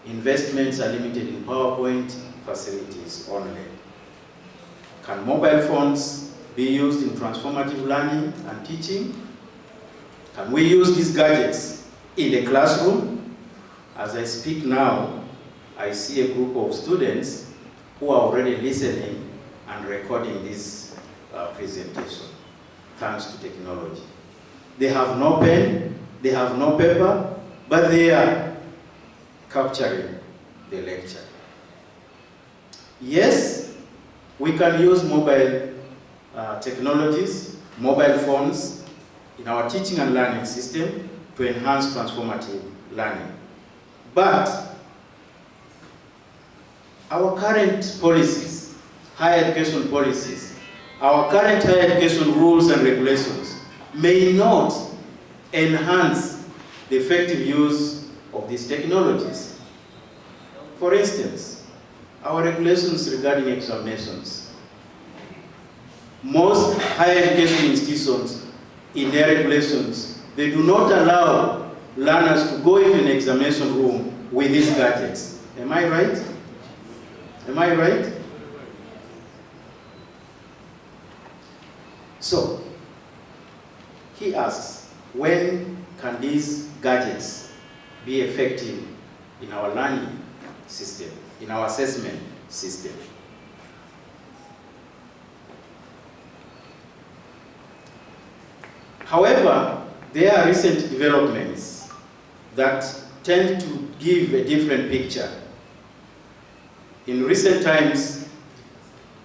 Investments are limited in PowerPoint facilities only. Can mobile phones be used in transformative learning and teaching? Can we use these gadgets in the classroom? As I speak now, I see a group of students who are already listening and recording this presentation, thanks to technology. They have no pen, they have no paper, but they are capturing the lecture. Yes, we can use mobile technologies, mobile phones, in our teaching and learning system to enhance transformative learning. But our current policies, higher education policies, our current higher education rules and regulations may not enhance the effective use of these technologies. For instance, our regulations regarding examinations. Most higher education institutions, in their regulations, they do not allow learners to go into an examination room with these gadgets. Am I right? Am I right? So, he asks, when can these gadgets be effective in our learning system, in our assessment system? However, there are recent developments that tend to give a different picture. In recent times,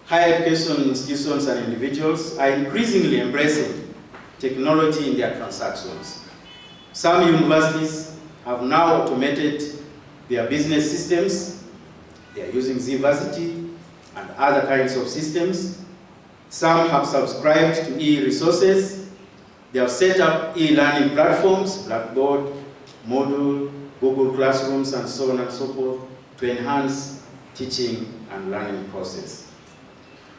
higher education institutions and individuals are increasingly embracing technology in their transactions. Some universities have now automated their business systems. They are using Zvarsity and other kinds of systems. Some have subscribed to e-resources. They have set up e-learning platforms, Blackboard, Moodle, Google Classrooms, and so on and so forth, to enhance teaching and learning process.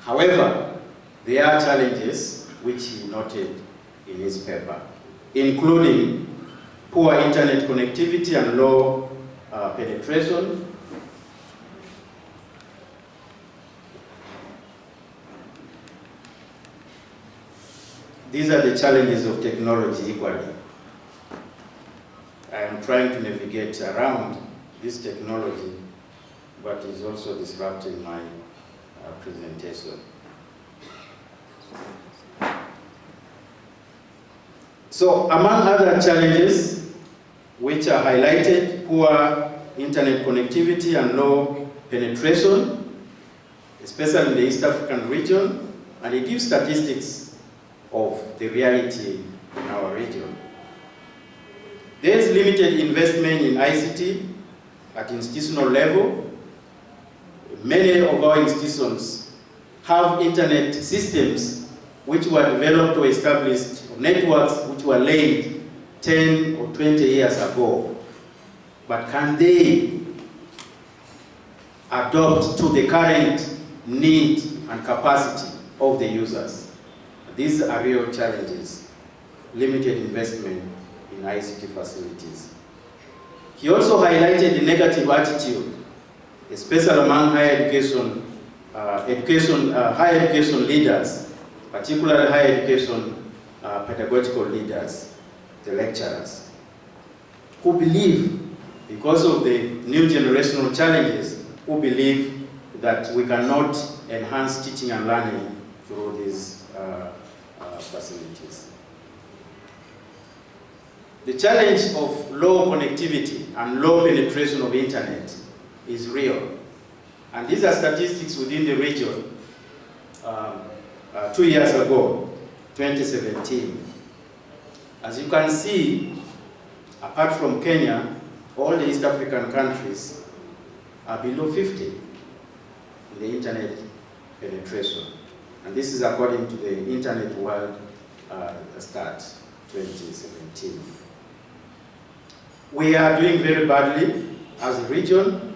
However, there are challenges which he noted in his paper, including poor internet connectivity and low penetration, these are the challenges of technology equally. I am trying to navigate around this technology, but it's also disrupting my presentation. So, among other challenges which are highlighted, poor internet connectivity and low penetration, especially in the East African region, and it gives statistics of the reality in our region. There is limited investment in ICT at institutional level. Many of our institutions have internet systems which were developed or established, or networks which were laid 10 or 20 years ago. But can they adopt to the current need and capacity of the users? These are real challenges, limited investment in ICT facilities. He also highlighted the negative attitude, especially among higher education leaders, particularly higher education pedagogical leaders, the lecturers, who believe, because of the new generational challenges, who believe that we cannot enhance teaching and learning through these facilities. The challenge of low connectivity and low penetration of internet is real. And these are statistics within the region 2 years ago, 2017. As you can see, apart from Kenya, all the East African countries are below 50 in the internet penetration. And this is according to the Internet World Stat 2017. We are doing very badly as a region.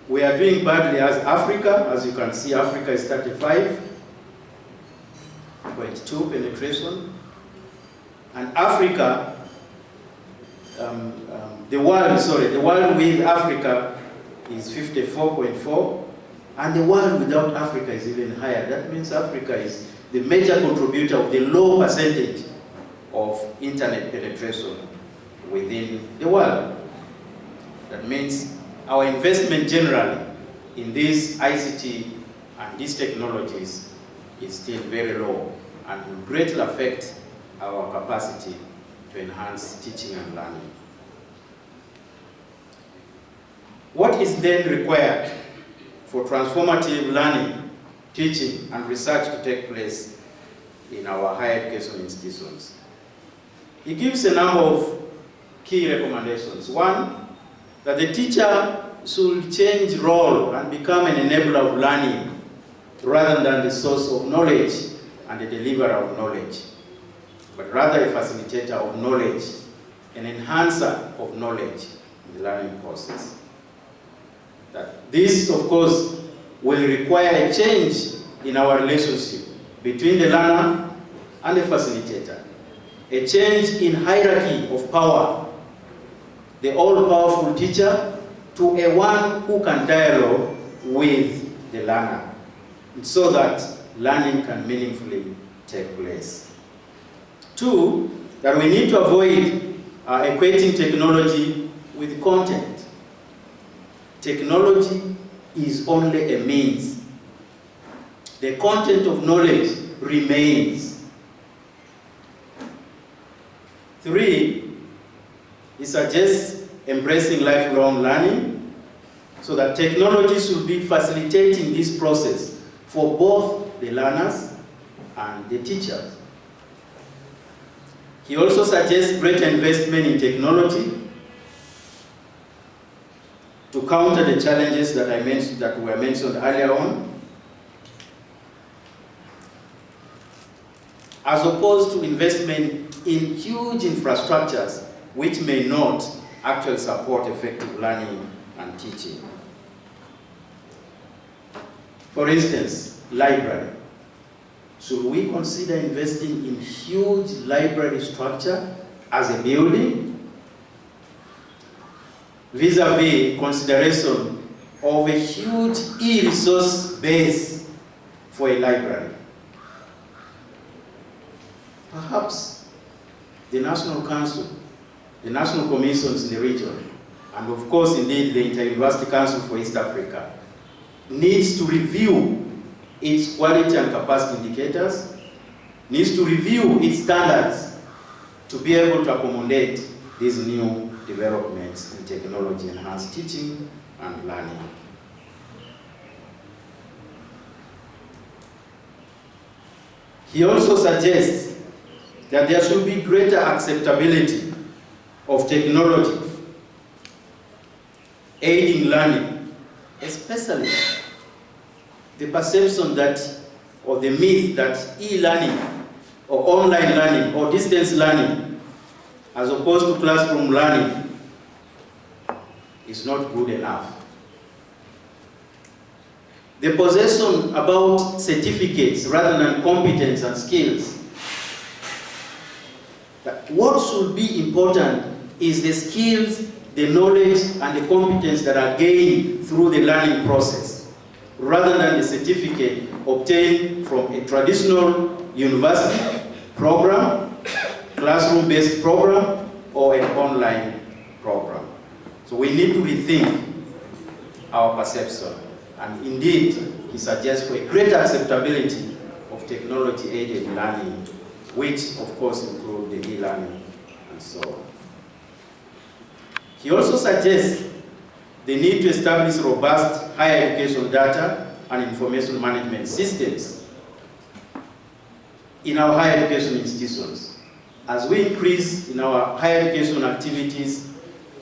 We are doing badly as Africa. As you can see, Africa is 35.2 penetration. And Africa, the world with Africa is 54.4. And the world without Africa is even higher. That means Africa is the major contributor of the low percentage of internet penetration within the world. That means our investment generally in these ICT and these technologies is still very low and will greatly affect our capacity to enhance teaching and learning. What is then required for transformative learning, teaching, and research to take place in our higher education institutions? He gives a number of key recommendations. One, that the teacher should change role and become an enabler of learning rather than the source of knowledge and the deliverer of knowledge, but rather a facilitator of knowledge, an enhancer of knowledge in the learning process. That this, of course, will require a change in our relationship between the learner and the facilitator, a change in hierarchy of power, the all-powerful teacher to a one who can dialogue with the learner, so that learning can meaningfully take place. Two, that we need to avoid equating technology with content. Technology is only a means. The content of knowledge remains. Three, he suggests embracing lifelong learning so that technology should be facilitating this process for both the learners and the teachers. He also suggests greater investment in technology to counter the challenges that that were mentioned earlier on, as opposed to investment in huge infrastructures which may not actually support effective learning and teaching. For instance, library. Should we consider investing in huge library structure as a building, vis-a-vis consideration of a huge e-resource base for a library? Perhaps the National Council, the National Commissions in the region, and of course indeed the Inter-University Council for East Africa, needs to review its quality and capacity indicators, needs to review its standards to be able to accommodate these new developments in technology enhanced teaching and learning. He also suggests that there should be greater acceptability of technology aiding learning, especially the perception that, or the myth that e-learning or online learning or distance learning as opposed to classroom learning is not good enough. The possession about certificates rather than competence and skills. What should be important is the skills, the knowledge, and the competence that are gained through the learning process, rather than the certificate obtained from a traditional university program, classroom-based program, or an online program. So we need to rethink our perception. And indeed, he suggests for a greater acceptability of technology-aided learning, which of course include the e-learning and so on. He also suggests the need to establish robust higher education data and information management systems in our higher education institutions. As we increase in our higher education activities,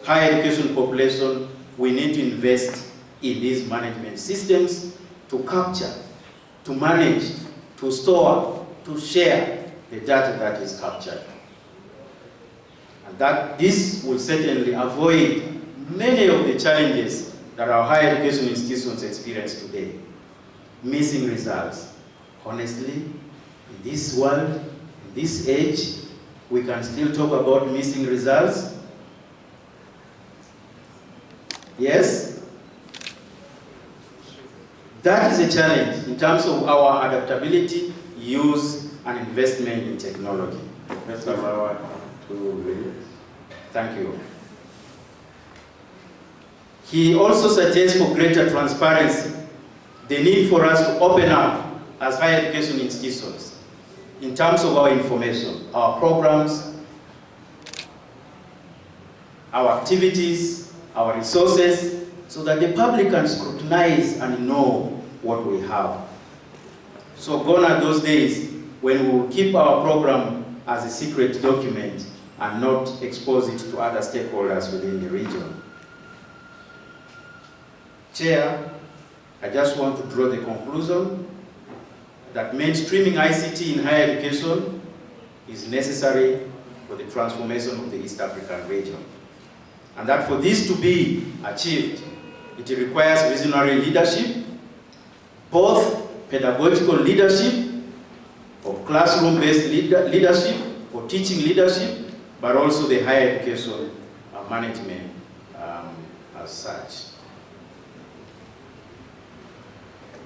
higher education population, we need to invest in these management systems to capture, to manage, to store, to share the data that is captured. And that this will certainly avoid many of the challenges that our higher education institutions experience today. Missing results. Honestly, in this world, in this age, we can still talk about missing results. Yes? That is a challenge in terms of our adaptability, use and investment in technology. Professor Lawa, to lead. Thank you. He also suggests for greater transparency the need for us to open up as higher education institutions in terms of our information, our programs, our activities, our resources, so that the public can scrutinize and know what we have. So gone are those days when we will keep our program as a secret document and not expose it to other stakeholders within the region. Chair, I just want to draw the conclusion that mainstreaming ICT in higher education is necessary for the transformation of the East African region. And that for this to be achieved, it requires visionary leadership, both pedagogical leadership, or classroom-based leadership, or teaching leadership, but also the higher education management as such.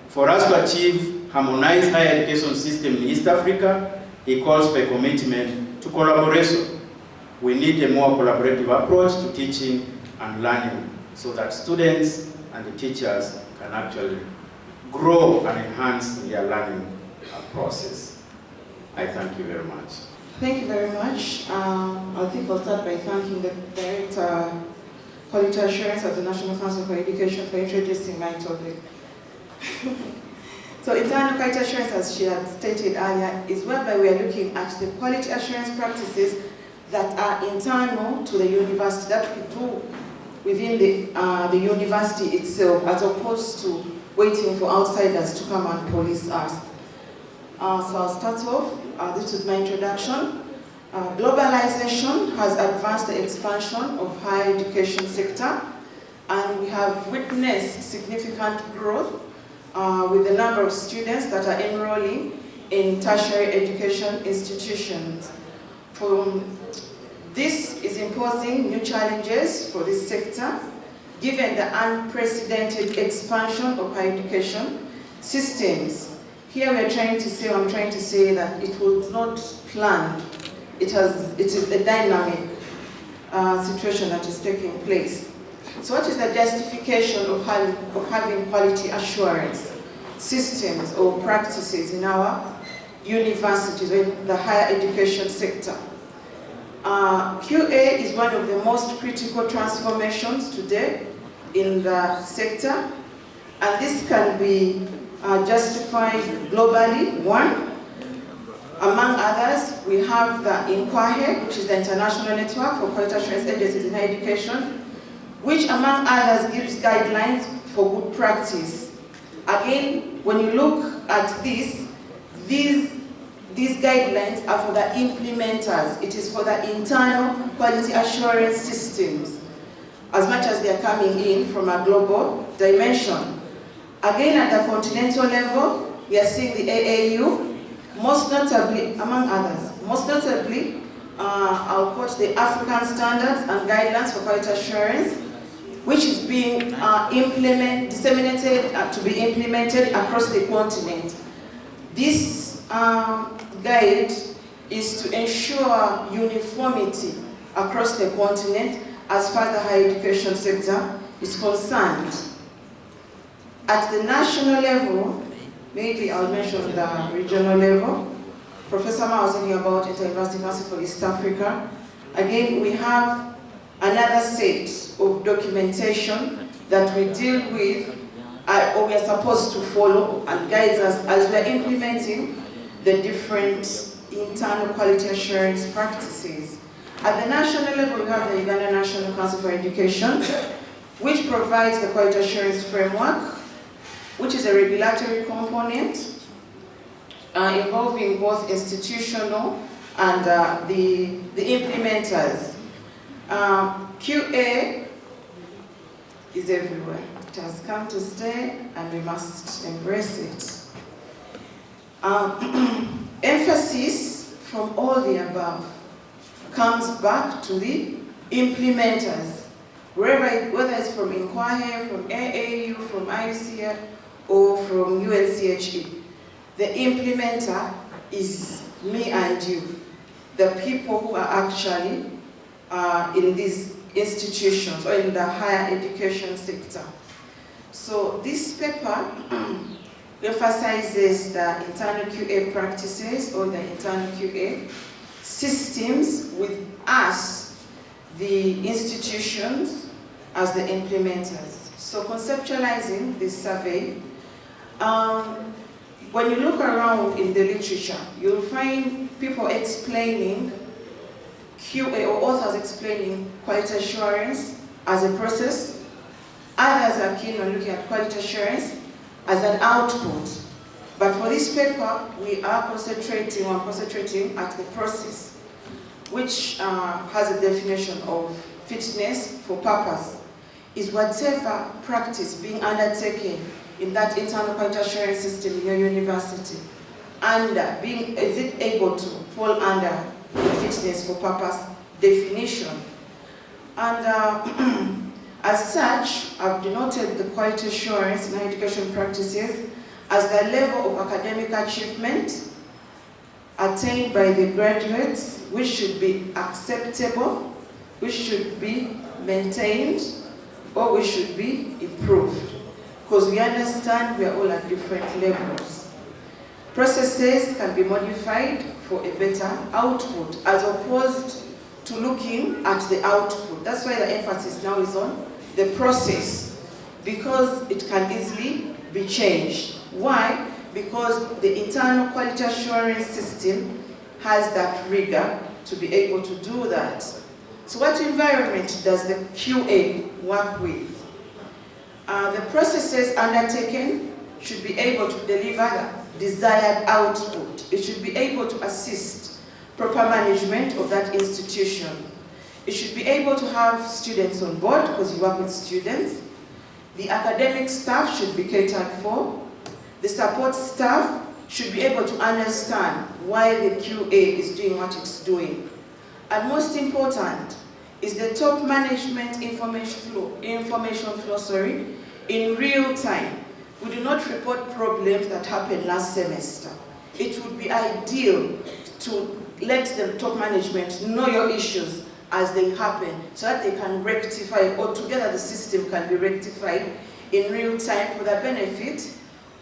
For us to achieve harmonized higher education system in East Africa, it calls for a commitment to collaboration. We need a more collaborative approach to teaching and learning so that students and the teachers can actually grow and enhance their learning process. I thank you very much. Thank you very much. I think I'll start by thanking the Director, Quality Assurance at the National Council for Education for introducing my topic. So internal quality assurance, as she had stated earlier, is whereby we are looking at the quality assurance practices that are internal to the university, that we do within the university itself, as opposed to waiting for outsiders to come and police us. So I'll start off. This is my introduction. Globalization has advanced the expansion of higher education sector, and we have witnessed significant growth with the number of students that are enrolling in tertiary education institutions. This is imposing new challenges for this sector, given the unprecedented expansion of higher education systems. Here we are trying to say, I'm trying to say that it was not planned. It is a dynamic situation that is taking place. So what is the justification of having quality assurance systems or practices in our universities, in the higher education sector? QA is one of the most critical transformations today in the sector, and this can be justified globally. One, among others, we have the INQUAHE, which is the International Network for Quality Assurance Agencies in Higher Education, which among others gives guidelines for good practice. Again, when you look at these guidelines are for the implementers. It is for the internal quality assurance systems, as much as they are coming in from a global dimension. Again, at the continental level, we are seeing the AAU, most notably, among others, most notably, I'll quote the African Standards and Guidelines for Quality Assurance, which is being disseminated to be implemented across the continent. This guide is to ensure uniformity across the continent as far as the higher education sector is concerned. At the national level, maybe I'll mention the regional level. Professor Ma was talking about Inter-University Council for East Africa. Again, we have another set of documentation that we deal with, or we are supposed to follow, and guides us as we are implementing the different internal quality assurance practices. At the national level, we have the Uganda National Council for Education, which provides the quality assurance framework, which is a regulatory component involving both institutional and the implementers. QA is everywhere. It has come to stay, and we must embrace it. Emphasis from all the above comes back to the implementers, whether it's from INQUAHE, from AAU, from IUCF, or from UNCHE. The implementer is me and you, the people who are actually in these institutions or in the higher education sector. So this paper emphasizes the internal QA practices or the internal QA systems with us, the institutions, as the implementers. So conceptualizing this survey, when you look around in the literature, you'll find people explaining QA, or authors explaining quality assurance as a process. Others are keen on looking at quality assurance as an output. But for this paper, we are concentrating at the process, which has a definition of fitness for purpose, is whatever practice being undertaken in that internal quality assurance system in your university, and is it able to fall under the fitness for purpose definition. And as such, I've denoted the quality assurance in education practices as the level of academic achievement attained by the graduates, which should be acceptable, which should be maintained, or which should be improved. Because we understand we are all at different levels. Processes can be modified for a better output, as opposed to looking at the output. That's why the emphasis now is on the process, because it can easily be changed. Why? Because the internal quality assurance system has that rigor to be able to do that. So what environment does the QA work with? The processes undertaken should be able to deliver the desired output. It should be able to assist proper management of that institution. It should be able to have students on board, because you work with students. The academic staff should be catered for. The support staff should be able to understand why the QA is doing what it's doing. And most important is the top management information flow, in real time. We do not report problems that happened last semester. It would be ideal to let the top management know your issues as they happen, so that they can rectify, or together the system can be rectified in real time for the benefit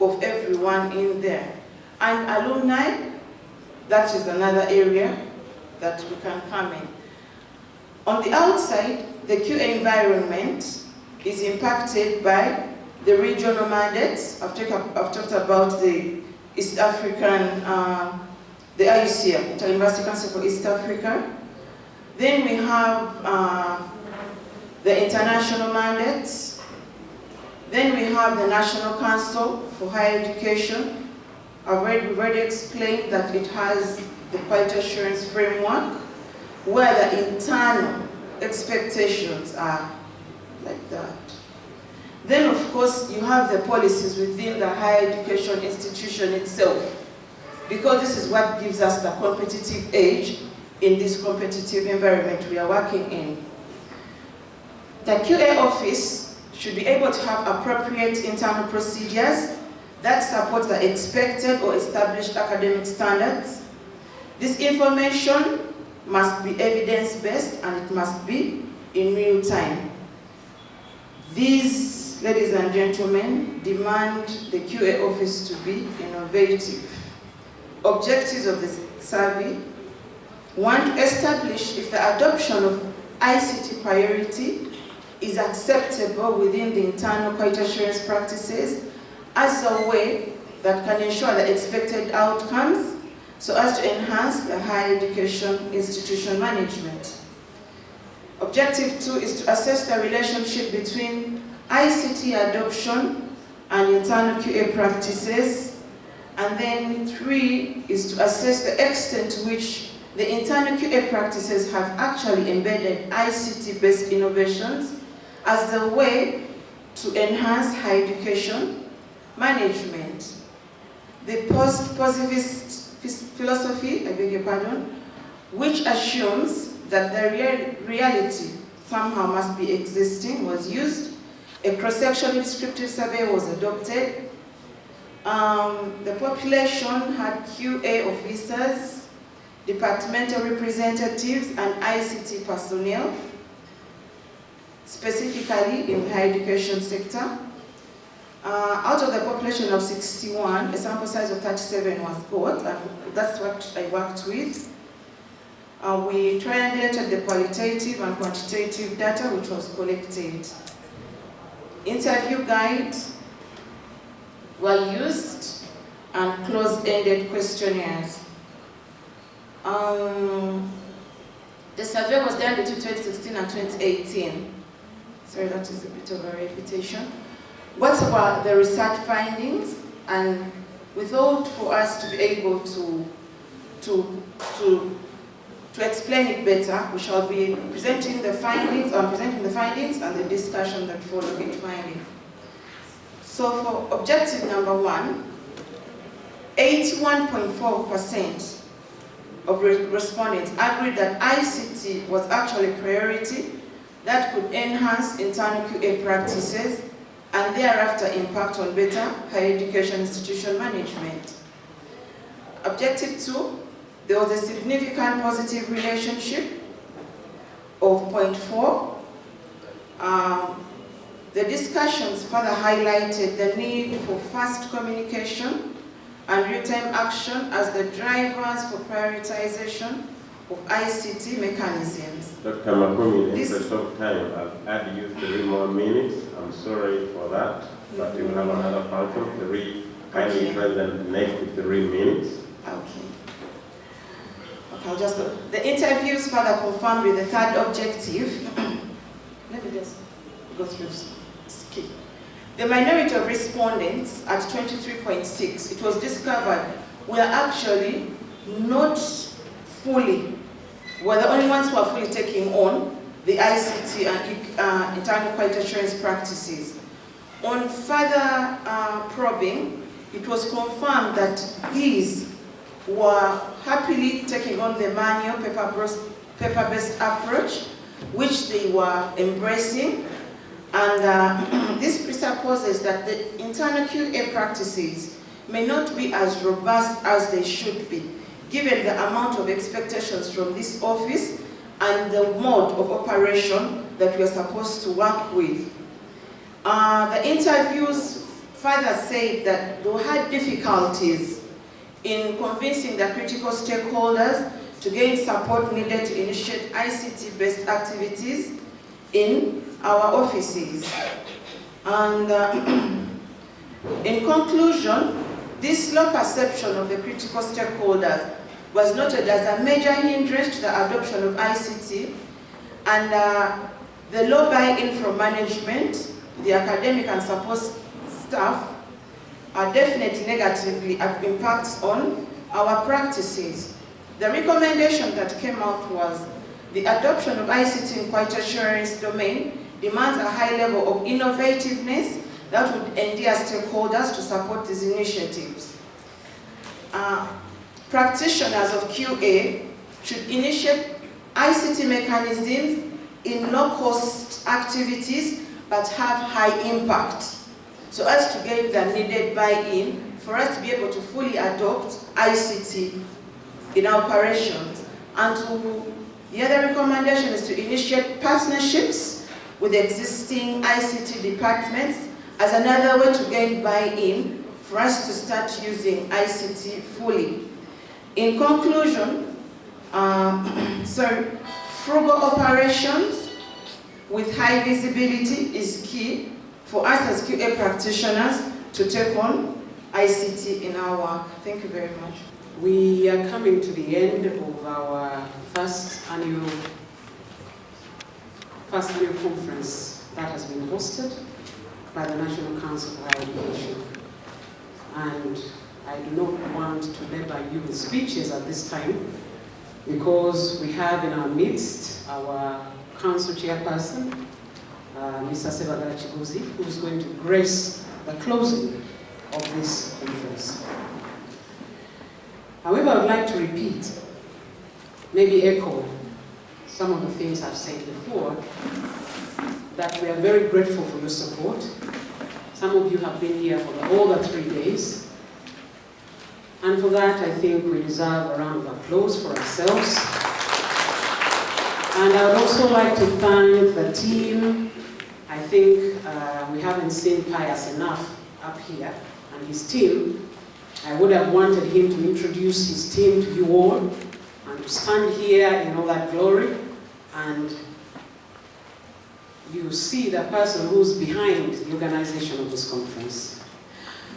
of everyone in there. And alumni, that is another area that we can come in. On the outside, the QA environment is impacted by the regional mandates. I've talked about the East African, the IUCM, Interuniversity Council for East Africa. Then we have the international mandates. Then we have the National Council for Higher Education. We've already explained that it has the quality assurance framework, where the internal expectations are like that. Then, of course, you have the policies within the higher education institution itself, because this is what gives us the competitive edge in this competitive environment we are working in. The QA office should be able to have appropriate internal procedures that support the expected or established academic standards. This information must be evidence-based, and it must be in real time. These, ladies and gentlemen, demand the QA office to be innovative. Objectives of the survey: 1, to establish if the adoption of ICT priority is acceptable within the internal quality assurance practices as a way that can ensure the expected outcomes, so as to enhance the higher education institution management. Objective 2 is to assess the relationship between ICT adoption and internal QA practices. And then 3 is to assess the extent to which the internal QA practices have actually embedded ICT-based innovations as a way to enhance higher education management. The post-positivist philosophy, which assumes that the reality somehow must be existing, was used. A cross-sectional descriptive survey was adopted. The population had QA officers, departmental representatives, and ICT personnel, specifically in the higher education sector. Out of the population of 61, a sample size of 37 was got, and that's what I worked with. We triangulated the qualitative and quantitative data which was collected. Interview guides were used and close-ended questionnaires. The survey was done between 2016 and 2018. Sorry, that is a bit of a repetition. What were the research findings? And we thought for us to be able to explain it better, we shall be presenting the findings, and the discussion that followed each finding. So for objective number 1, 81.4% of respondents agreed that ICT was actually a priority that could enhance internal QA practices and thereafter impact on better higher education institution management. Objective 2, there was a significant positive relationship of 0.4. The discussions further highlighted the need for fast communication and real-time action as the drivers for prioritization of ICT mechanisms. Dr. Makumi, in the interest of time, I've used 3 more minutes. I'm sorry for that, but you will have another function, 3, kindly present next to 3 minutes. Okay. Okay, I'll just go. The interviews further confirmed with the 3rd objective. Let me just go through this. The minority of respondents at 23.6, it was discovered, were actually not fully, were the only ones who are fully taking on the ICT and internal quality assurance practices. On further probing, it was confirmed that these were happily taking on the manual paper-based approach, which they were embracing. And this presupposes that the internal QA practices may not be as robust as they should be, given the amount of expectations from this office and the mode of operation that we are supposed to work with. The interviews further said that they had difficulties in convincing the critical stakeholders to gain support needed to initiate ICT-based activities in our offices. And in conclusion, this low perception of the critical stakeholders was noted as a major hindrance to the adoption of ICT, and the low buy-in from management, the academic and support staff, are definitely negatively impacts on our practices. The recommendation that came out was the adoption of ICT in quality assurance domain demands a high level of innovativeness that would endear stakeholders to support these initiatives. Practitioners of QA should initiate ICT mechanisms in low-cost activities but have high impact, so as to get the needed buy-in for us to be able to fully adopt ICT in our operations. And the other recommendation is to initiate partnerships with existing ICT departments as another way to gain buy-in for us to start using ICT fully. In conclusion, frugal operations with high visibility is key for us as QA practitioners to take on ICT in our work. Thank you very much. We are coming to the end of our first annual conference that has been hosted by the National Council for Higher Education. And I do not want to labor you with speeches at this time, because we have in our midst our council chairperson, Mr. Sebagala Chiguzi, who is going to grace the closing of this conference. However, I would like to repeat, maybe echo some of the things I've said before, that we are very grateful for your support. Some of you have been here for all the 3 days, And for that, I think we deserve a round of applause for ourselves. And I would also like to thank the team. I think we haven't seen Pius enough up here, and his team. I would have wanted him to introduce his team to you all, and to stand here in all that glory, and you see the person who's behind the organization of this conference.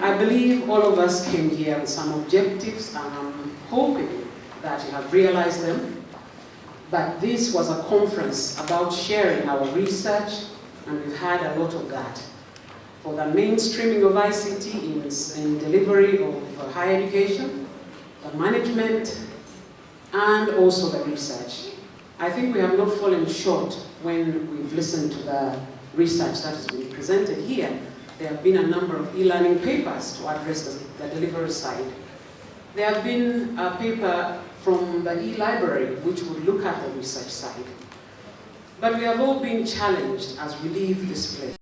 I believe all of us came here with some objectives, and I'm hoping that you have realized them. But this was a conference about sharing our research, and we've had a lot of that. For the mainstreaming of ICT in delivery of higher education, the management, and also the research. I think we have not fallen short when we've listened to the research that has been presented here. There have been a number of e-learning papers to address the delivery side. There have been a paper from the e-library which would look at the research side. But we have all been challenged as we leave this place.